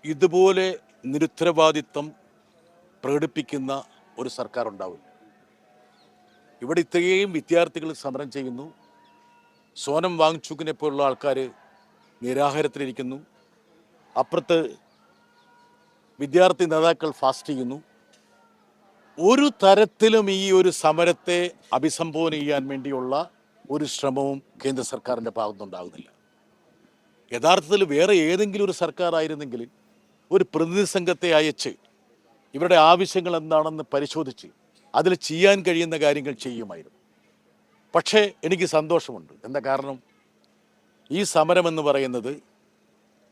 ഇതുപോലെ നിരുത്തരവാദിത്വം പ്രകടിപ്പിക്കുന്ന ഒരു സർക്കാർ ഉണ്ടാവില്ല. ഇവിടെ ഇത്രയും വിദ്യാർത്ഥികൾ സമരം ചെയ്യുന്നു. സോനം വാങ്ചുക്കിനെ പോലുള്ള ആൾക്കാർ നിരാഹാരത്തിലിരിക്കുന്നു. അപ്പുറത്ത് വിദ്യാർത്ഥി നേതാക്കൾ ഫാസ്റ്റ് ചെയ്യുന്നു. ഒരു തരത്തിലും ഈ ഒരു സമരത്തെ അഭിസംബോധന ചെയ്യാൻ വേണ്ടിയുള്ള ഒരു ശ്രമവും കേന്ദ്ര സർക്കാരിൻ്റെ ഭാഗത്തുനിന്നുണ്ടാകുന്നില്ല. യഥാർത്ഥത്തിൽ വേറെ ഏതെങ്കിലും ഒരു സർക്കാർ ആയിരുന്നെങ്കിൽ ഒരു പ്രതിനിധി സംഘത്തെ അയച്ച് ഇവരുടെ ആവശ്യങ്ങൾ എന്താണെന്ന് പരിശോധിച്ച് അതിൽ ചെയ്യാൻ കഴിയുന്ന കാര്യങ്ങൾ ചെയ്യുമായിരുന്നു. പക്ഷേ എനിക്ക് സന്തോഷമുണ്ട്. എന്താ കാരണം? ഈ സമരമെന്ന് പറയുന്നത്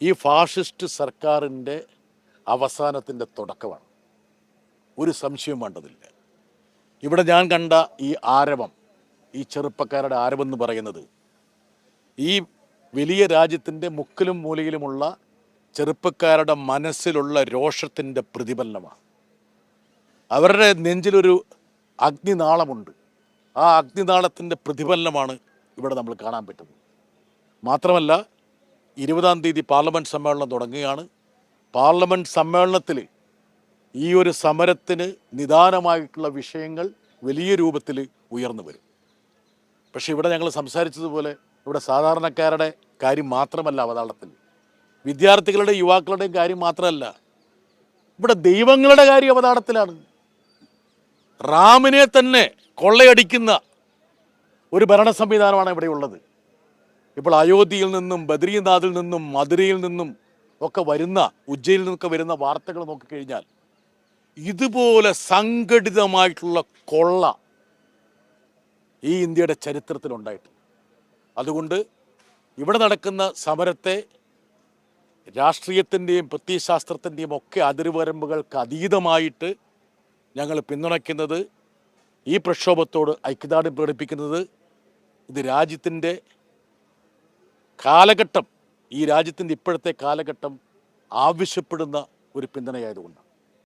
ഈ ഫാഷിസ്റ്റ് സർക്കാരിൻ്റെ അവസാനത്തിൻ്റെ തുടക്കമാണ്. ഒരു സംശയവും വേണ്ടതില്ല. ഇവിടെ ഞാൻ കണ്ട ഈ ആരവം, ഈ ചെറുപ്പക്കാരുടെ ആരവം എന്ന് പറയുന്നത് ഈ വലിയ രാജ്യത്തിൻ്റെ മുക്കിലും മൂലയിലുമുള്ള ചെറുപ്പക്കാരുടെ മനസ്സിലുള്ള രോഷത്തിൻ്റെ പ്രതിഫലനമാണ്. അവരുടെ നെഞ്ചിലൊരു അഗ്നിനാളമുണ്ട്. ആ അഗ്നിനാളത്തിൻ്റെ പ്രതിഫലനമാണ് ഇവിടെ നമ്മൾ കാണാൻ പറ്റുന്നത്. മാത്രമല്ല 20-ാം തീയതി പാർലമെൻറ്റ് സമ്മേളനം തുടങ്ങുകയാണ്. പാർലമെൻറ്റ് സമ്മേളനത്തിൽ ഈ ഒരു സമരത്തിന് നിദാനമായിട്ടുള്ള വിഷയങ്ങൾ വലിയ രൂപത്തിൽ ഉയർന്നു വരും. പക്ഷേ ഇവിടെ ഞങ്ങൾ സംസാരിച്ചതുപോലെ ഇവിടെ സാധാരണക്കാരുടെ കാര്യം മാത്രമല്ല അവതാളത്തിൽ, വിദ്യാർത്ഥികളുടെ യുവാക്കളുടെയും കാര്യം മാത്രമല്ല, ഇവിടെ ദൈവങ്ങളുടെ കാര്യം അവതാളത്തിലാണ്. റാമിനെ തന്നെ കൊള്ളയടിക്കുന്ന ഒരു ഭരണ സംവിധാനമാണ് ഇവിടെ ഉള്ളത്. ഇപ്പോൾ അയോധ്യയിൽ നിന്നും ബദ്രീനാഥിൽ നിന്നും മധുരയിൽ നിന്നും ഒക്കെ വരുന്ന, ഉജ്ജയിൽ നിന്നൊക്കെ വരുന്ന വാർത്തകൾ നോക്കിക്കഴിഞ്ഞാൽ ഇതുപോലെ സംഘടിതമായിട്ടുള്ള കൊള്ള ഈ ഇന്ത്യയുടെ ചരിത്രത്തിലുണ്ടായിട്ടുണ്ട്. അതുകൊണ്ട് ഇവിടെ നടക്കുന്ന സമരത്തെ രാഷ്ട്രീയത്തിൻ്റെയും പ്രത്യയശാസ്ത്രത്തിൻ്റെയും ഒക്കെ അതിർവരമ്പുകൾക്ക് അതീതമായിട്ട് ഞങ്ങൾ പിന്തുണയ്ക്കുന്നത്, ഈ പ്രക്ഷോഭത്തോട് ഐക്യദാർഢ്യം പ്രകടിപ്പിക്കുന്നത് ഇത് രാജ്യത്തിൻ്റെ കാലഘട്ടം, ഈ രാജ്യത്തിൻ്റെ ഇപ്പോഴത്തെ കാലഘട്ടം ആവശ്യപ്പെടുന്ന ഒരു പിന്തുണയായതുകൊണ്ടാണ്.